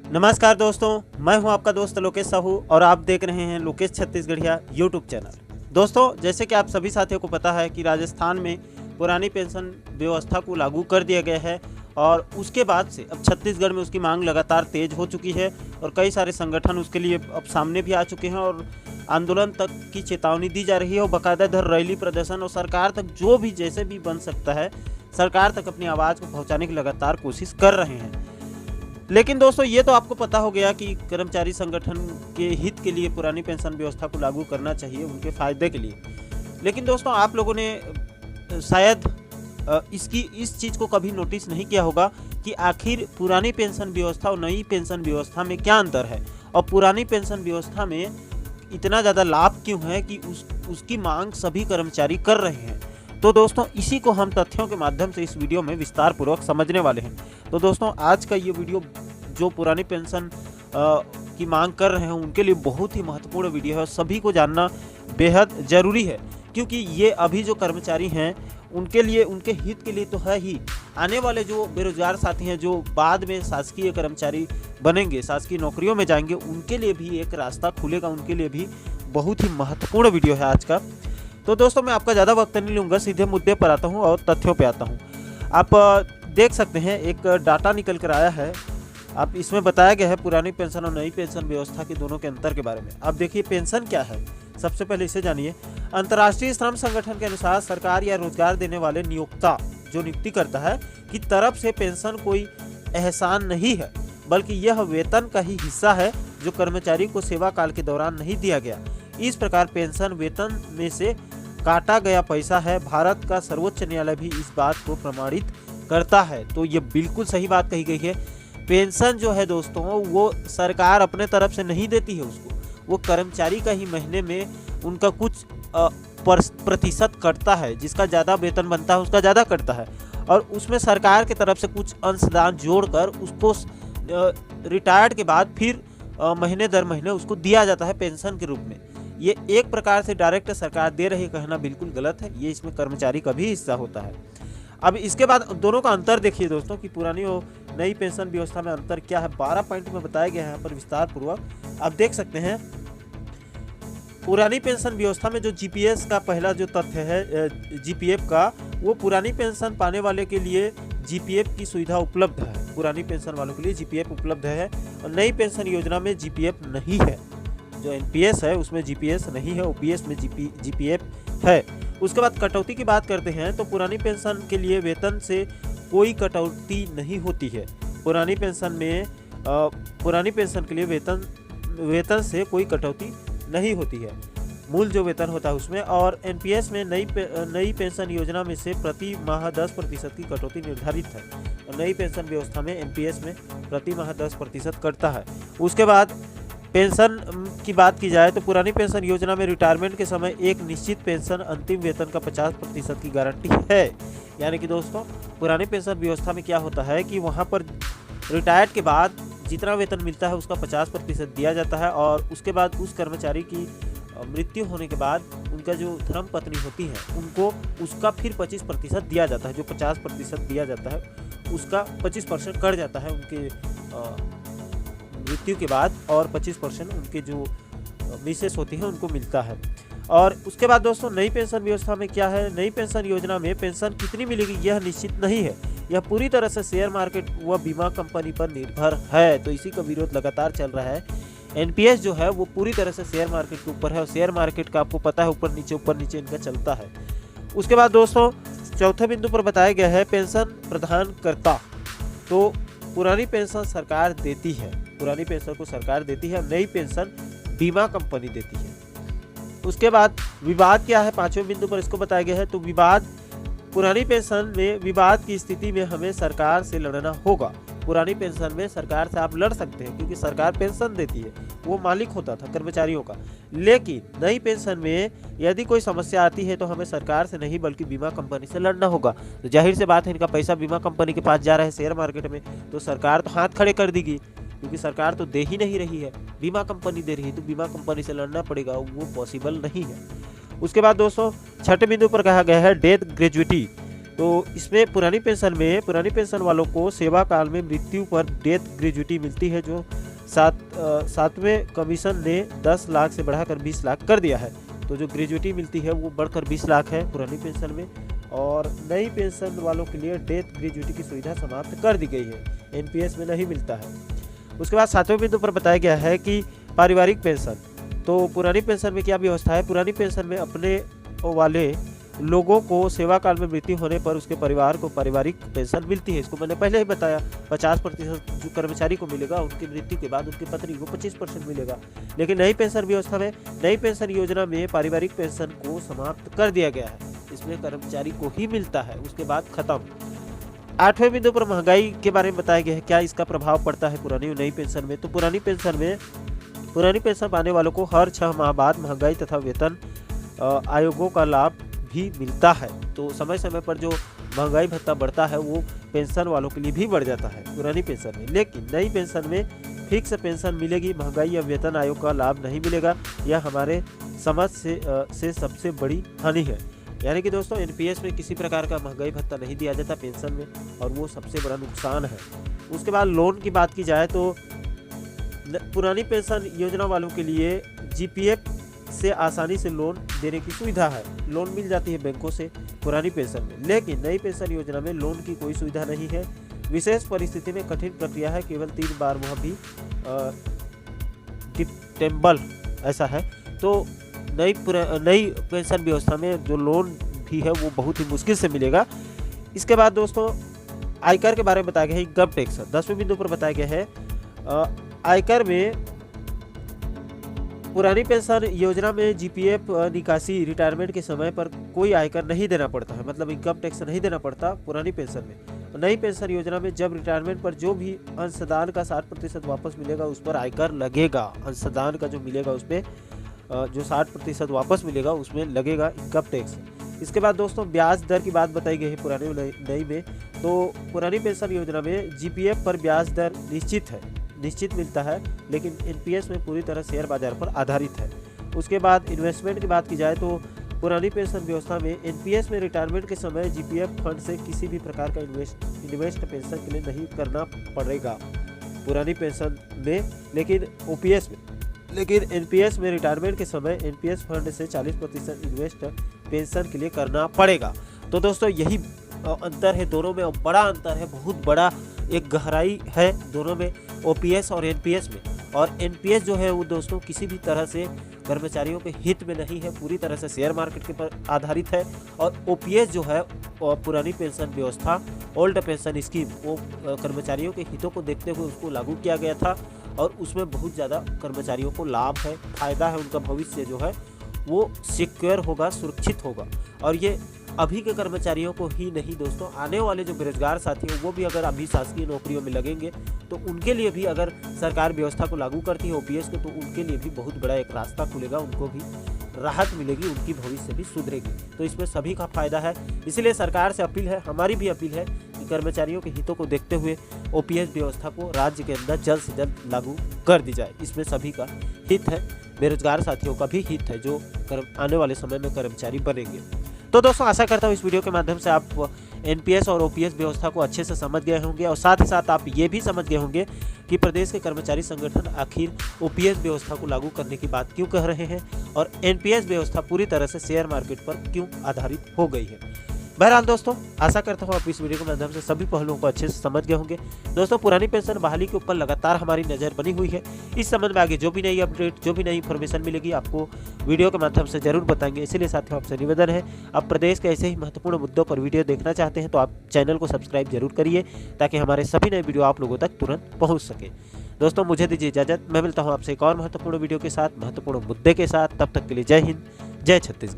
नमस्कार दोस्तों, मैं हूं आपका दोस्त लोकेश साहू और आप देख रहे हैं लोकेश छत्तीसगढ़िया यूट्यूब चैनल। दोस्तों, जैसे कि आप सभी साथियों को पता है कि राजस्थान में पुरानी पेंशन व्यवस्था को लागू कर दिया गया है और उसके बाद से अब छत्तीसगढ़ में उसकी मांग लगातार तेज हो चुकी है और कई सारे संगठन उसके लिए अब सामने भी आ चुके हैं और आंदोलन तक की चेतावनी दी जा रही है और बाकायदा इधर रैली प्रदर्शन और सरकार तक जो भी जैसे भी बन सकता है सरकार तक अपनी आवाज़ को पहुँचाने की लगातार कोशिश कर रहे हैं। लेकिन दोस्तों, ये तो आपको पता हो गया कि कर्मचारी संगठन के हित के लिए पुरानी पेंशन व्यवस्था को लागू करना चाहिए, उनके फ़ायदे के लिए। लेकिन दोस्तों, आप लोगों ने शायद इस चीज़ को कभी नोटिस नहीं किया होगा कि आखिर पुरानी पेंशन व्यवस्था और नई पेंशन व्यवस्था में क्या अंतर है और पुरानी पेंशन व्यवस्था में इतना ज़्यादा लाभ क्यों है कि उसकी मांग सभी कर्मचारी कर रहे हैं। तो दोस्तों, इसी को हम तथ्यों के माध्यम से इस वीडियो में विस्तार पूर्वक समझने वाले हैं। तो दोस्तों, आज का ये वीडियो जो पुरानी पेंशन की मांग कर रहे हैं उनके लिए बहुत ही महत्वपूर्ण वीडियो है और सभी को जानना बेहद ज़रूरी है, क्योंकि ये अभी जो कर्मचारी हैं उनके लिए, उनके हित के लिए तो है ही, आने वाले जो बेरोजगार साथी हैं जो बाद में शासकीय कर्मचारी बनेंगे, शासकीय नौकरियों में जाएंगे, उनके लिए भी एक रास्ता खुलेगा, उनके लिए भी बहुत ही महत्वपूर्ण वीडियो है आज का। तो दोस्तों, मैं आपका ज़्यादा वक्त नहीं लूँगा, सीधे मुद्दे पर आता हूँ और तथ्यों पे आता हूँ। आप देख सकते हैं एक डाटा निकल कर आया है। आप इसमें बताया गया है पुरानी पेंशन और नई पेंशन व्यवस्था के दोनों के अंतर के बारे में। अब देखिए, पेंशन क्या है, सबसे पहले इसे जानिए। अंतर्राष्ट्रीय श्रम संगठन के अनुसार सरकार या रोजगार देने वाले नियोक्ता जो नियुक्ति करता है की तरफ से पेंशन कोई एहसान नहीं है, बल्कि यह वेतन का ही हिस्सा है जो कर्मचारी को सेवा काल के दौरान नहीं दिया गया। इस प्रकार पेंशन वेतन में से काटा गया पैसा है। भारत का सर्वोच्च न्यायालय भी इस बात को प्रमाणित करता है। तो ये बिल्कुल सही बात कही गई है। पेंशन जो है दोस्तों, वो सरकार अपने तरफ से नहीं देती है उसको, वो कर्मचारी का ही महीने में उनका कुछ प्रतिशत कटता है। जिसका ज़्यादा वेतन बनता है उसका ज़्यादा कटता है और उसमें सरकार की तरफ से कुछ अंशदान जोड़कर उसको रिटायर्ड के बाद फिर महीने दर महीने उसको दिया जाता है पेंशन के रूप में। ये एक प्रकार से डायरेक्ट सरकार दे रही कहना बिल्कुल गलत है, ये इसमें कर्मचारी का भी हिस्सा होता है। अब इसके बाद दोनों का अंतर देखिए दोस्तों कि पुरानी और नई पेंशन व्यवस्था में अंतर क्या है। 12 पॉइंट में बताया गया है यहाँ पर विस्तार पूर्वक, आप देख सकते हैं। पुरानी पेंशन व्यवस्था में जो जीपीएस का पहला जो तथ्य है जीपीएफ का, वो पुरानी पेंशन पाने वाले के लिए जीपीएफ की सुविधा उपलब्ध है। पुरानी पेंशन वालों के लिए जीपीएफ उपलब्ध है और नई पेंशन योजना में जीपीएफ नहीं है। जो एनपीएस है उसमें जीपीएस नहीं है, ओपीएस में जीपीएफ है। उसके बाद कटौती की बात करते हैं तो पुरानी पेंशन के लिए वेतन से कोई कटौती नहीं होती है। पुरानी पेंशन के लिए वेतन से कोई कटौती नहीं होती है, मूल जो वेतन होता है उसमें। और एनपीएस में नई पेंशन योजना में से प्रति माह 10% की कटौती निर्धारित है और नई पेंशन व्यवस्था में एनपीएस में प्रति माह 10% कटता है। उसके बाद पेंशन की बात की जाए तो पुरानी पेंशन योजना में रिटायरमेंट के समय एक निश्चित पेंशन अंतिम वेतन का 50% की गारंटी है। यानी कि दोस्तों, पुरानी पेंशन व्यवस्था में क्या होता है कि वहाँ पर रिटायर्ड के बाद जितना वेतन मिलता है उसका 50% दिया जाता है और उसके बाद उस कर्मचारी की मृत्यु होने के बाद उनका जो धर्म पत्नी होती है उनको उसका फिर 25% दिया जाता है। जो 50% दिया जाता है उसका 25% कट जाता है उनके मृत्यु के बाद और 25% उनके जो मिसेस होती है उनको मिलता है। और उसके बाद दोस्तों, नई पेंशन व्यवस्था में क्या है, नई पेंशन योजना में पेंशन कितनी मिलेगी यह निश्चित नहीं है। यह पूरी तरह से शेयर मार्केट व बीमा कंपनी पर निर्भर है। तो इसी का विरोध लगातार चल रहा है। एनपीएस जो है वो पूरी तरह से शेयर मार्केट के ऊपर है और शेयर मार्केट का आपको पता है ऊपर नीचे इनका चलता है। उसके बाद दोस्तों, चौथे बिंदु पर बताया गया है पेंशन प्रदानकर्ता। तो पुरानी पेंशन सरकार देती है, पुरानी पेंशन को सरकार देती है, नई पेंशन बीमा कंपनी देती है। उसके बाद विवाद क्या है, 5वें बिंदु पर इसको बताया गया है। तो विवाद, पुरानी पेंशन में विवाद की स्थिति में हमें सरकार से लड़ना होगा। पुरानी पेंशन में सरकार से आप लड़ सकते हैं क्योंकि सरकार पेंशन देती है, वो मालिक होता था कर्मचारियों का। लेकिन नई पेंशन में यदि कोई समस्या आती है तो हमें सरकार से नहीं बल्कि बीमा कंपनी से लड़ना होगा। तो जाहिर सी बात है, इनका पैसा बीमा कंपनी के पास जा रहा है शेयर मार्केट में, तो सरकार तो हाथ खड़े कर देगी क्योंकि सरकार तो दे ही नहीं रही है, बीमा कंपनी दे रही है, तो बीमा कंपनी से लड़ना पड़ेगा, वो पॉसिबल नहीं है। उसके बाद दोस्तों, छठे बिंदु पर कहा गया है डेथ ग्रेजुइटी। तो इसमें पुरानी पेंशन वालों को सेवा काल में मृत्यु पर डेथ ग्रेजुटी मिलती है, जो सातवें कमीशन ने 10 लाख से बढ़ाकर 20 लाख कर दिया है। तो जो ग्रेजुटी मिलती है वो बढ़कर 20 लाख है पुरानी पेंशन में। और नई पेंशन वालों के लिए डेथ ग्रेजुटी की सुविधा समाप्त कर दी गई है, एनपीएस में नहीं मिलता है। उसके बाद 7वें बिंदु पर बताया गया है कि पारिवारिक पेंशन। तो पुरानी पेंशन में क्या व्यवस्था है? पुरानी पेंशन में अपने वाले लोगों को सेवा काल में मृत्यु होने पर उसके परिवार को पारिवारिक पेंशन मिलती है। इसको मैंने पहले ही बताया, 50% जो कर्मचारी को मिलेगा, उनकी मृत्यु के बाद उनकी पत्नी को 25% मिलेगा। लेकिन नई पेंशन व्यवस्था में, नई पेंशन योजना में पारिवारिक पेंशन को समाप्त कर दिया गया है, इसमें कर्मचारी को ही मिलता है, उसके बाद खत्म। 8वें बिंदु पर महंगाई के बारे में बताया गया है, क्या इसका प्रभाव पड़ता है पुरानी और नई पेंशन में। तो पुरानी पेंशन पाने वालों को हर 6 माह बाद महंगाई तथा वेतन आयोगों का लाभ भी मिलता है। तो समय समय पर जो महंगाई भत्ता बढ़ता है वो पेंशन वालों के लिए भी बढ़ जाता है पुरानी पेंशन में। लेकिन नई पेंशन में फिक्स पेंशन मिलेगी, महंगाई या वेतन आयोग का लाभ नहीं मिलेगा। यह हमारे समझ से सबसे बड़ी हानि है। यानी कि दोस्तों एनपीएस में किसी प्रकार का महंगाई भत्ता नहीं दिया जाता पेंशन में, और वो सबसे बड़ा नुकसान है। उसके बाद लोन की बात की जाए तो पुरानी पेंशन योजना वालों के लिए जीपीएफ से आसानी से लोन देने की सुविधा है, लोन मिल जाती है बैंकों से पुरानी पेंशन में। लेकिन नई पेंशन योजना में लोन की कोई सुविधा नहीं है, विशेष परिस्थिति में कठिन प्रक्रिया है, केवल 3 बार वह भी डिटेम्बल ऐसा है। तो नई पेंशन व्यवस्था में जो लोन भी है वो बहुत ही मुश्किल से मिलेगा। इसके बाद दोस्तों आयकर के बारे में बताया गया है, इनकम टैक्स 10वें बिंदु पर बताया गया है। आयकर में पुरानी पेंशन योजना में जीपीएफ निकासी रिटायरमेंट के समय पर कोई आयकर नहीं देना पड़ता है, मतलब इनकम टैक्स नहीं देना पड़ता पुरानी पेंशन में। नई पेंशन योजना में जब रिटायरमेंट पर जो भी अंशदान का 60% वापस मिलेगा उस पर आयकर लगेगा। अंशदान का जो मिलेगा उस पर जो 60% वापस मिलेगा उसमें लगेगा इनकम टैक्स। इसके बाद दोस्तों ब्याज दर की बात बताई गई है पुरानी नई में। तो पुरानी पेंशन योजना में जीपीएफ पर ब्याज दर निश्चित मिलता है, लेकिन एनपीएस में पूरी तरह शेयर बाजार पर आधारित है। उसके बाद इन्वेस्टमेंट की बात की जाए तो पुरानी पेंशन व्यवस्था में एनपीएस में रिटायरमेंट के समय जीपीएफ फंड से किसी भी प्रकार का इन्वेस्ट पेंशन के लिए नहीं करना पड़ेगा पुरानी पेंशन में, लेकिन एनपीएस में रिटायरमेंट के समय एनपीएस फंड से 40% इन्वेस्ट पेंशन के लिए करना पड़ेगा। तो दोस्तों यही अंतर है दोनों में, और बड़ा अंतर है, बहुत बड़ा एक गहराई है दोनों में, ओपीएस और एनपीएस में। और एनपीएस जो है वो दोस्तों किसी भी तरह से कर्मचारियों के हित में नहीं है, पूरी तरह से शेयर मार्केट के पर आधारित है। और ओपीएस जो है पुरानी पेंशन व्यवस्था, ओल्ड पेंशन स्कीम, वो कर्मचारियों के हितों को देखते हुए उसको लागू किया गया था, और उसमें बहुत ज़्यादा कर्मचारियों को लाभ है, फायदा है, उनका भविष्य जो है वो सिक्योर होगा, सुरक्षित होगा। और ये अभी के कर्मचारियों को ही नहीं दोस्तों, आने वाले जो बेरोजगार साथी हैं वो भी अगर अभी शासकीय नौकरियों में लगेंगे तो उनके लिए भी अगर सरकार व्यवस्था को लागू करती है ओपीएस को, तो उनके लिए भी बहुत बड़ा एक रास्ता खुलेगा, उनको भी राहत मिलेगी, उनकी भविष्य भी सुधरेगी। तो इसमें सभी का फायदा है। इसलिए सरकार से अपील है, हमारी भी अपील है कि कर्मचारियों के हितों को देखते हुए ओपीएस व्यवस्था को राज्य के अंदर जल्द से जल्द लागू कर दी जाए। इसमें सभी का हित है, बेरोजगार साथियों का भी हित है जो आने वाले समय में कर्मचारी बनेंगे। तो दोस्तों आशा करता हूँ इस वीडियो के माध्यम से आप एनपीएस और ओपीएस व्यवस्था को अच्छे से समझ गए होंगे, और साथ ही साथ आप ये भी समझ गए होंगे कि प्रदेश के कर्मचारी संगठन आखिर ओपीएस व्यवस्था को लागू करने की बात क्यों कह रहे हैं, और एनपीएस व्यवस्था पूरी तरह से शेयर मार्केट पर क्यों आधारित हो गई है। बहरहाल दोस्तों आशा करता हूँ आप इस वीडियो के माध्यम से सभी पहलुओं को अच्छे से समझ गए होंगे। दोस्तों पुरानी पेंशन बहाली के ऊपर लगातार हमारी नज़र बनी हुई है। इस संबंध में आगे जो भी नई अपडेट, जो भी नई इन्फॉर्मेशन मिलेगी आपको वीडियो के माध्यम से जरूर बताएंगे। इसीलिए साथियों आपसे निवेदन है, आप प्रदेश के ऐसे ही महत्वपूर्ण मुद्दों पर वीडियो देखना चाहते हैं तो आप चैनल को सब्सक्राइब जरूर करिए, ताकि हमारे सभी नए वीडियो आप लोगों तक तुरंत पहुँच सके। दोस्तों मुझे दीजिए इजाजत, मैं मिलता हूँ आपसे एक और महत्वपूर्ण वीडियो के साथ, महत्वपूर्ण मुद्दे के साथ। तब तक के लिए जय हिंद, जय छत्तीसगढ़।